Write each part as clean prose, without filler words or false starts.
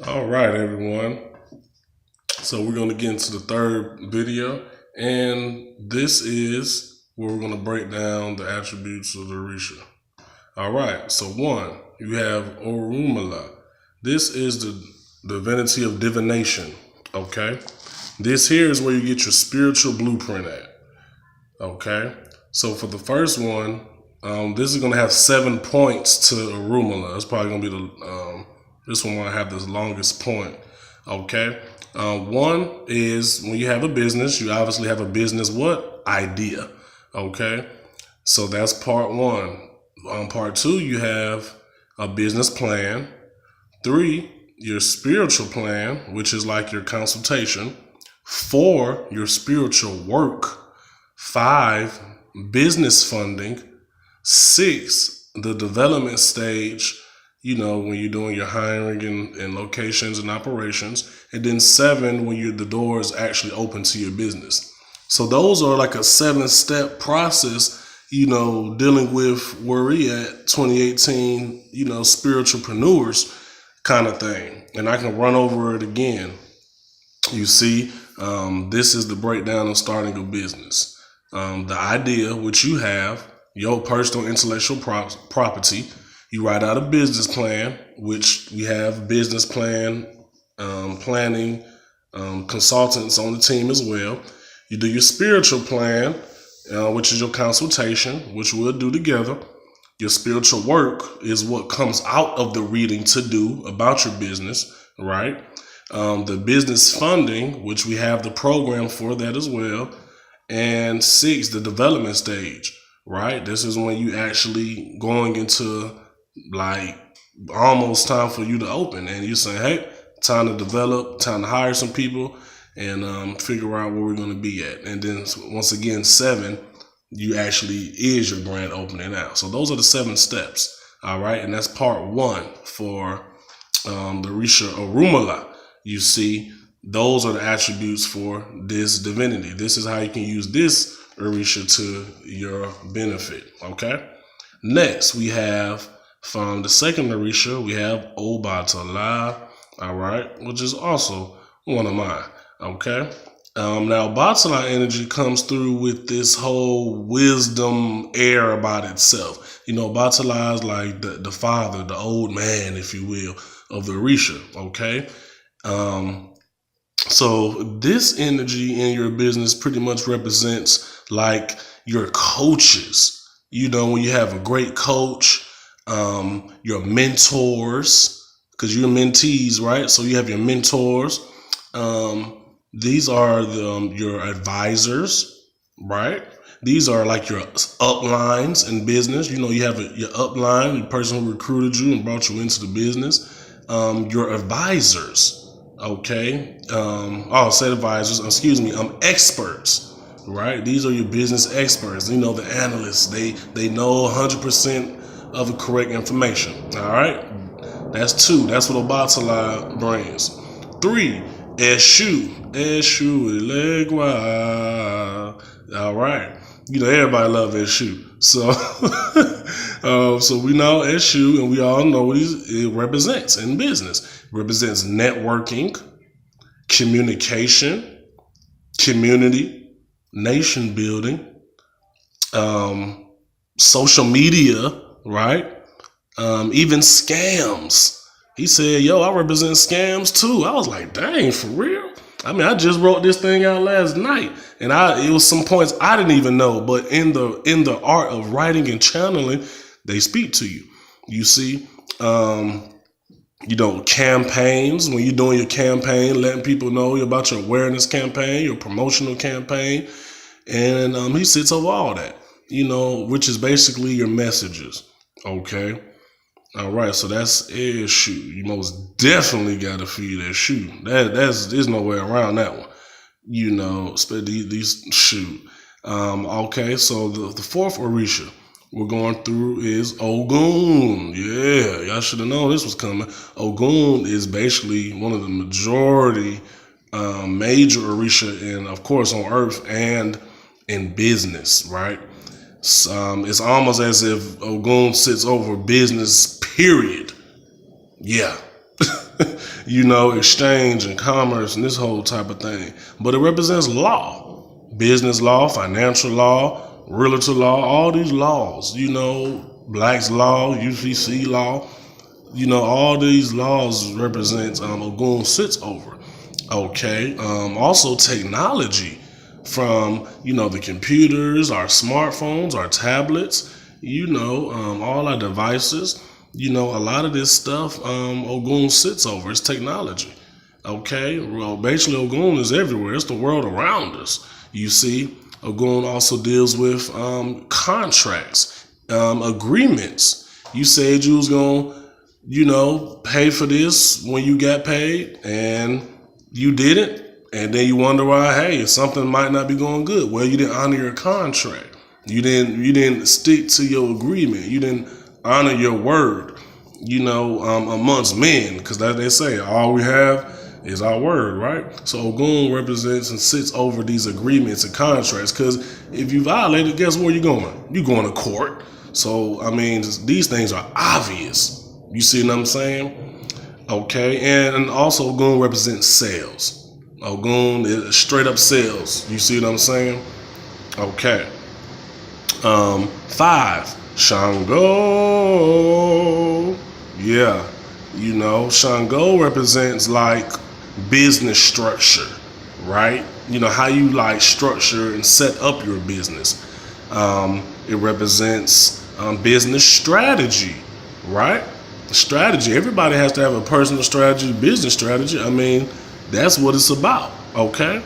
All right, everyone. So we're going to get into the third video, and this is where we're going to break down the attributes of the Orisha. All right, so one, you have Orunmila. This is the divinity of divination, okay? This here is where you get your spiritual blueprint at, okay? So for the first one, this is going to have 7 points to Orunmila. It's probably going to be this one will have the longest point, okay? One is when you have a business, you obviously have a business what? Idea, okay? So that's part one. Part two, you have a business plan. 3, your spiritual plan, which is like your consultation. 4, your spiritual work. 5, business funding. 6, the development stage, when you're doing your hiring and locations and operations. And then 7, when the door is actually open to your business. So those are like a 7-step process, dealing with where we at 2018, spiritualpreneurs kind of thing. And I can run over it again. You see, this is the breakdown of starting a business. The idea, which you have, your personal intellectual property. You write out a business plan, which we have business plan, planning, consultants on the team as well. You do your spiritual plan, which is your consultation, which we'll do together. Your spiritual work is what comes out of the reading to do about your business, right? The business funding, which we have the program for that as well. And 6, the development stage, right? This is when you actually going into like almost time for you to open, and you're saying, hey, time to develop, time to hire some people, and figure out where we're going to be at. And then once again, 7, you actually is your grand opening out. So those are the 7 steps. All right. And that's part 1 for the Orisha Orunmila. You see, those are the attributes for this divinity. This is how you can use this Orisha to your benefit. Okay. Next, we have from the second Orisha, we have Obatala. All right. Which is also one of mine. Okay. Now, Batala energy comes through with this whole wisdom air about itself. Batala is like the father, the old man, if you will, of the Orisha. Okay. So this energy in your business pretty much represents like your coaches. When you have a great coach, your mentors, because you're mentees, right? So you have your mentors. These are your advisors, right? These are like your uplines in business. You have your upline, the person who recruited you and brought you into the business. Your advisors, okay? I'll say advisors, experts, right? These are your business experts. The analysts, they know 100% of the correct information, all right? That's 2. That's what Obatala brings. 3, Asheo Legua. All right. Everybody loves Asheo. So, so we know Asheo, and we all know what it represents in business. It represents networking, communication, community, nation building, social media, right? Even scams. He said, yo, I represent scams too. I was like, dang, for real? I just wrote this thing out last night, and it was some points I didn't even know, but in the art of writing and channeling, they speak to you. You see, campaigns, when you're doing your campaign, letting people know about your awareness campaign, your promotional campaign, and he sits over all that, which is basically your messages, okay? All right, so that's Asheo. You most definitely got to feed Asheo. There's no way around that one. These shoot. Okay, so the fourth Orisha we're going through is Ogun. Yeah, y'all should have known this was coming. Ogun is basically one of the majority major Orisha, and of course on Earth and in business, right? It's almost as if Ogun sits over business, period. Yeah. you know, exchange and commerce and this whole type of thing. But it represents law, business law, financial law, realtor law, all these laws, you know, Black's law, UCC law, you know, all these laws represents Ogun sits over. Okay. Also technology from, you know, the computers, our smartphones, our tablets, you know, all our devices, you know, a lot of this stuff Ogun sits over. It's technology. Okay. Well, basically Ogun is everywhere. It's the world around us. You see, Ogun also deals with contracts, agreements. You said you was going to, you know, pay for this when you got paid and you didn't. And then you wonder why, hey, something might not be going good. Well, you didn't honor your contract. You didn't stick to your agreement. You didn't honor your word, you know, amongst men, because that they say all we have is our word, right? So Ogun represents and sits over these agreements and contracts, because if you violate it, guess where you're going? You're going to court. So, I mean, these things are obvious. You see what I'm saying? Okay, and also Ogun represents sales. Ogun is straight up sales. You see what I'm saying? Okay. 5, Shango. Yeah, you know, Shango represents like business structure, right? You know, how you like structure and set up your business. It represents business strategy, right? Strategy. Everybody has to have a personal strategy, business strategy. I mean, that's what it's about. Okay.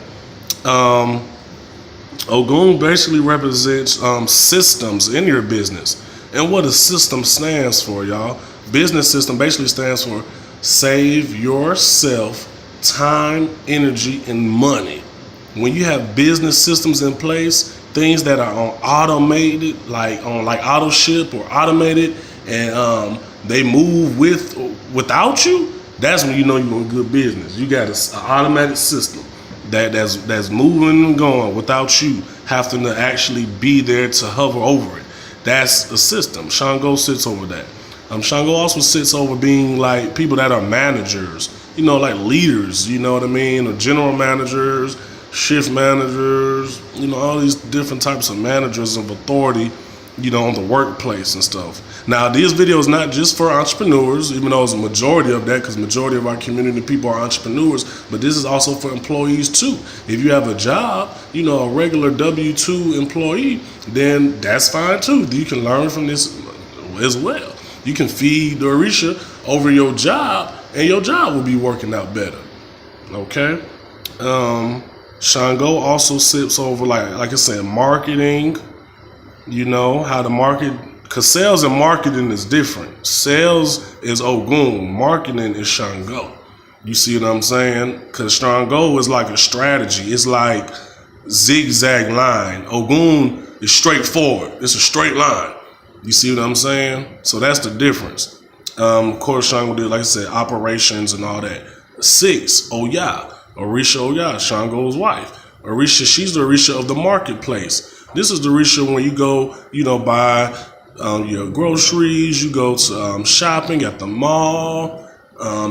Ogun basically represents systems in your business. And what a system stands for, y'all. Business system basically stands for save yourself time, energy, and money. When you have business systems in place, things that are on automated, like on like auto ship or automated, and they move without you, that's when you know you're in good business. You got an automatic system that's moving and going without you having to actually be there to hover over it. That's a system. Shango sits over that. Shango also sits over being like people that are managers, you know, like leaders, you know what I mean? Or general managers, shift managers, you know, all these different types of managers of authority, you know, on the workplace and stuff. Now, this video is not just for entrepreneurs, even though it's a majority of that, because majority of our community people are entrepreneurs, but this is also for employees too. If you have a job, you know, a regular W-2 employee, then that's fine too. You can learn from this as well. You can feed the Orisha over your job, and your job will be working out better. Okay? Shango also sits over, like I said, marketing. You know, how to market, because sales and marketing is different. Sales is Ogun, marketing is Shango. You see what I'm saying? Because Shango is like a strategy. It's like zigzag line. Ogun is straightforward. It's a straight line. You see what I'm saying? So that's the difference. Of course, Shango did, like I said, operations and all that. 6, Oya, Orisha Oya, Shango's wife. Orisha, she's the Orisha of the marketplace. This is the Orisha when you go, you know, buy your groceries, you go to shopping at the mall,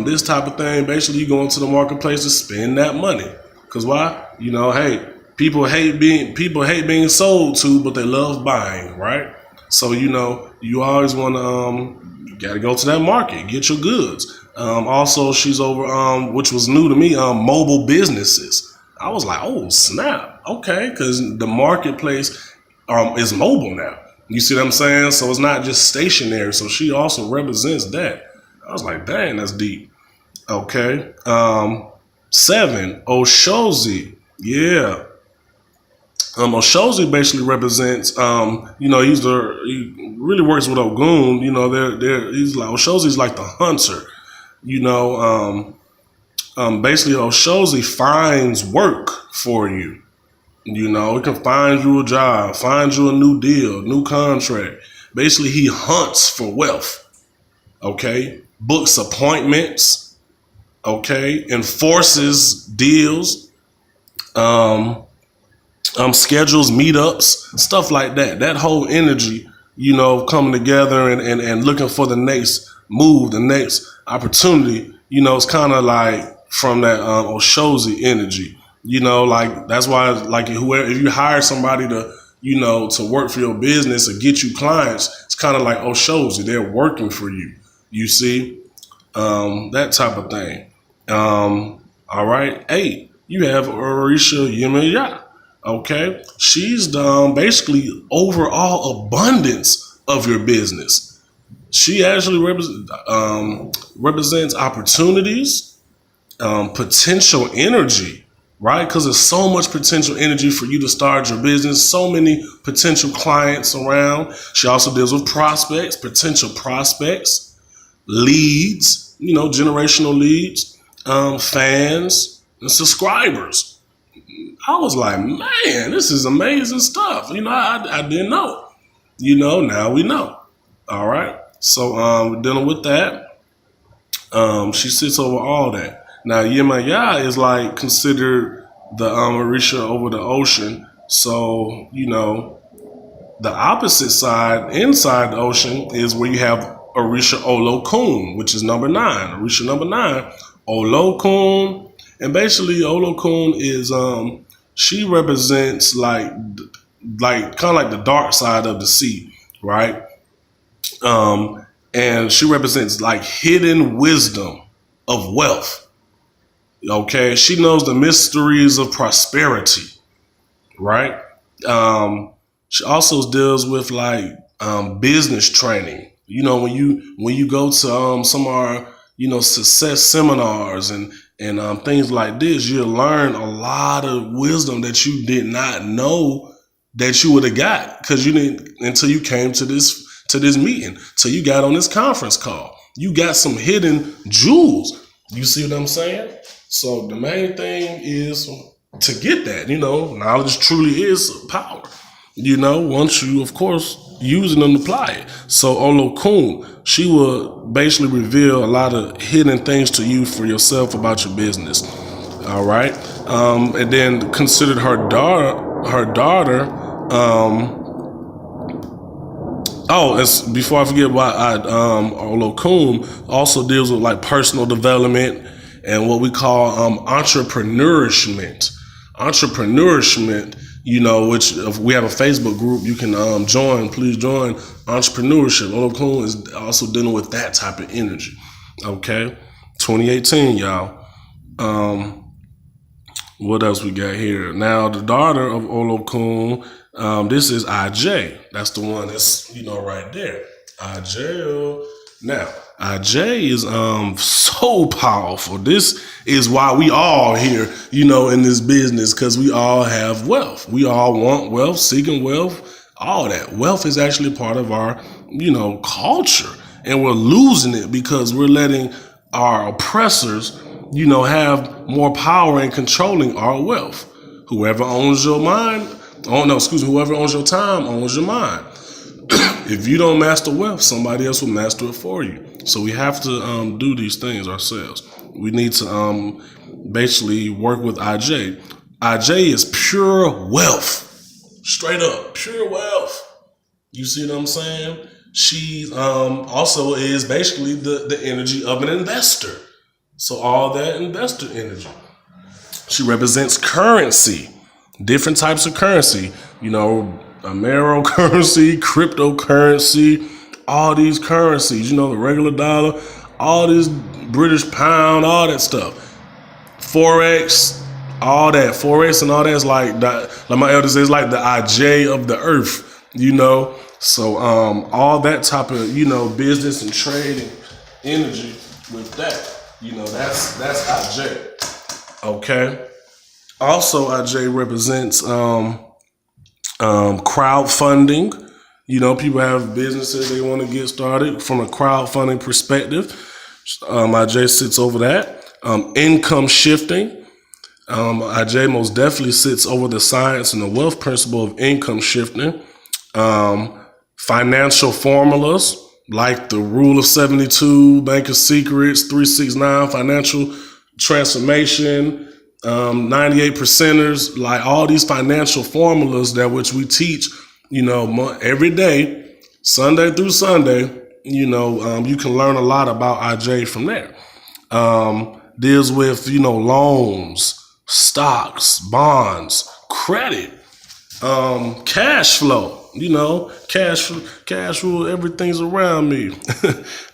this type of thing. Basically, you go into the marketplace to spend that money. Because why? You know, hey, people hate being sold to, but they love buying, right? So, you know, you always want to, you got to go to that market, get your goods. Also, she's over, which was new to me, mobile businesses. I was like, oh, snap. Okay, because the marketplace is mobile now. You see what I'm saying? So it's not just stationary. So she also represents that. I was like, dang, that's deep. Okay. 7, Oshozi. Yeah. Oshozi basically represents, you know, he really works with Ogun. You know, he's like, Oshozi's like the hunter. You know, basically Oshozi finds work for you. You know, it can find you a job, find you a new deal, new contract. Basically, he hunts for wealth. Okay, books appointments. Okay, enforces deals. Schedules meetups, stuff like that. That whole energy, coming together and looking for the next move, the next opportunity, it's kind of like from that Oshozi energy. Like that's why, like whoever, if you hire somebody to, to work for your business or get you clients, it's kind of like Oshozi. They're working for you. You see, that type of thing. All right. 8, you have Orisha Yemaya. Okay, she's basically overall abundance of your business. She actually represents opportunities, potential energy, right? Because there's so much potential energy for you to start your business, so many potential clients around. She also deals with prospects, potential prospects, leads, generational leads, fans, and subscribers. I was like, man, this is amazing stuff. I didn't know. Now we know. All right. So we're dealing with that. She sits over all that. Now Yemaya is like considered the Orisha over the ocean. So, the opposite side inside the ocean is where you have Orisha Olokun, which is number 9. Orisha number 9, Olokun. And basically Olokun is she represents like kind of like the dark side of the sea, right? And she represents like hidden wisdom of wealth. Okay, she knows the mysteries of prosperity, right? She also deals with like business training. When you go to some of our success seminars and things like this, you'll learn a lot of wisdom that you did not know that you would have got because you didn't until you came to this meeting, till you got on this conference call. You got some hidden jewels. You see what I'm saying? So the main thing is to get that. Knowledge truly is power. Once you, of course, use it and apply it. So Olokun, she will basically reveal a lot of hidden things to you for yourself about your business. All right. And then considered her daughter. Before I forget why Olokun also deals with like personal development and what we call entrepreneurship. Which if we have a Facebook group, you can please join entrepreneurship. Olokun is also dealing with that type of energy. Okay, 2018, y'all. What else we got here? Now, the daughter of Olokun, this is IJ. That's the one that's, right there. Asheo. Now, IJ is so powerful. This is why we all here, in this business, because we all have wealth. We all want wealth, seeking wealth, all that. Wealth is actually part of our, culture. And we're losing it because we're letting our oppressors, have more power in controlling our wealth. Whoever owns your mind, whoever owns your time owns your mind. If you don't master wealth, somebody else will master it for you. So we have to do these things ourselves. We need to basically work with IJ. IJ is pure wealth. Straight up, pure wealth. You see what I'm saying? She also is basically the energy of an investor. So all that investor energy. She represents currency, different types of currency, Amero currency, cryptocurrency, all these currencies, the regular dollar, all this British pound, all that stuff. Forex, all that. Forex and all that is like my elder says, like the IJ of the earth, So all that type of, business and trade and energy with that, that's IJ. Okay. Also, IJ represents crowdfunding. People have businesses they want to get started from a crowdfunding perspective. IJ sits over that. Income shifting. IJ most definitely sits over the science and the wealth principle of income shifting. Financial formulas like the Rule of 72, Bank of Secrets, 369, financial transformation, 98 percenters, like all these financial formulas that which we teach, every day, Sunday through Sunday, you can learn a lot about IJ from there. Deals with, loans, stocks, bonds, credit, cash flow, cash flow, everything's around me.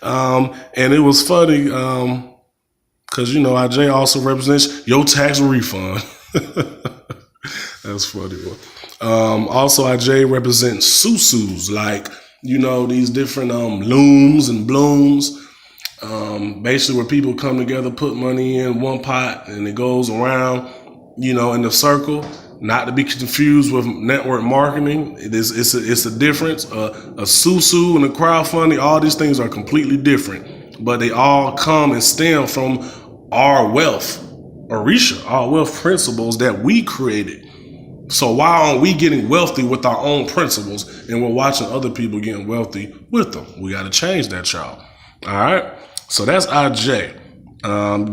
And it was funny, cause IJ also represents your tax refund. That's funny. Also IJ represents susus, like, these different, looms and blooms. Basically where people come together, put money in one pot, and it goes around, in the circle. Not to be confused with network marketing. It's a difference. A susu and a crowdfunding, all these things are completely different, but they all come and stem from our wealth, Orisha, our wealth principles that we created. So why aren't we getting wealthy with our own principles, and we're watching other people getting wealthy with them? We got to change that, y'all. All right. So that's IJ.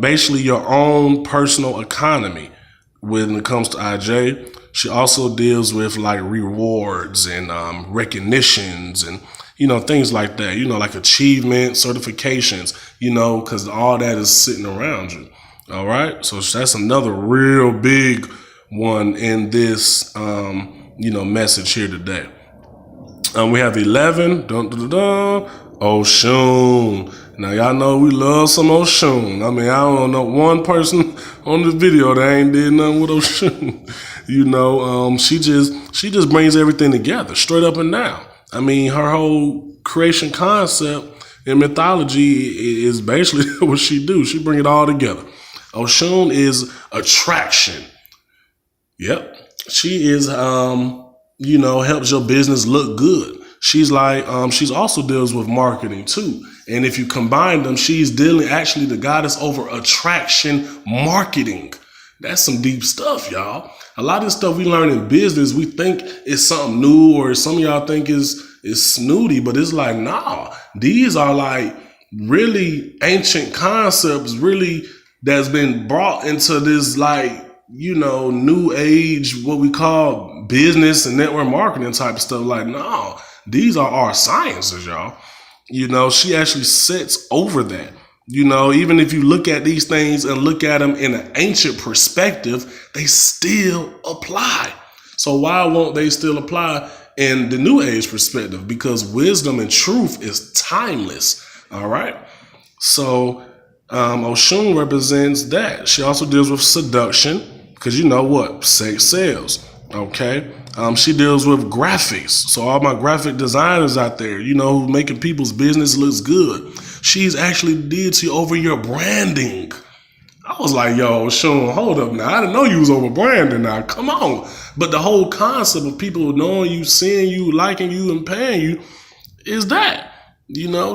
Basically your own personal economy. When it comes to IJ, she also deals with like rewards and recognitions and things like that. Like achievement, certifications. Because all that is sitting around you. All right, so that's another real big one in this message here today. We have 11. Oshun. Now y'all know we love some Oshun. I mean, I don't know one person on this video that ain't did nothing with Oshun. She just brings everything together, straight up and down. I mean, her whole creation concept and mythology is basically what she do. She bring it all together. Oshun is attraction. Yep. She is helps your business look good. She's like, she's also deals with marketing too. And if you combine them, she's actually the goddess over attraction marketing. That's some deep stuff, y'all. A lot of this stuff we learn in business, we think is something new, or some of y'all think is snooty, but it's like, nah, these are like really ancient concepts, really that's been brought into this like, new age, what we call business and network marketing type of stuff. Like, no, these are our sciences, y'all. She actually sits over that. Even if you look at these things and look at them in an ancient perspective, they still apply. So why won't they still apply in the new age perspective? Because wisdom and truth is timeless. All right. So Oshun represents that. She also deals with seduction, because sex sells. Okay. She deals with graphics. So all my graphic designers out there, who making people's business looks good. She's actually deity over your branding. I was like, yo, Oshun, hold up now. I didn't know you was over branding now. Come on. But the whole concept of people knowing you, seeing you, liking you, and paying you is that.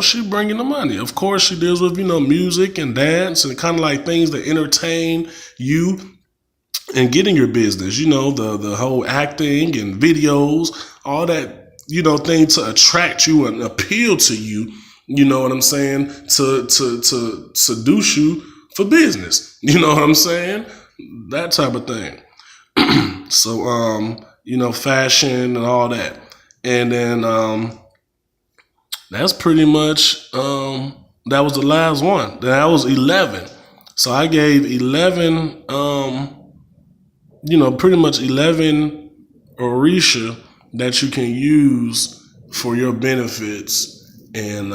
She bringing the money. Of course, she deals with, music and dance and kind of like things that entertain you and getting your business, the whole acting and videos, all that, thing to attract you and appeal to you, you know what I'm saying, to seduce you for business, you know what I'm saying, that type of thing. So, fashion and all that. And then that's pretty much, that was the last one. That was 11. So I gave 11, pretty much 11 Orisha that you can use for your benefits and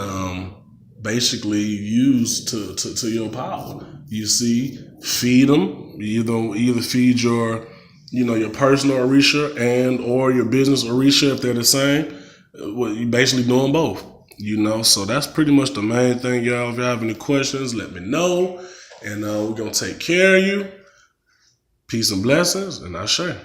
basically use to your power. You see, feed them. Either feed your, your personal Orisha and or your business Orisha if they're the same. Well, you basically doing both. So that's pretty much the main thing, y'all. If y'all have any questions, let me know. And we're going to take care of you. Peace and blessings, and Asheo.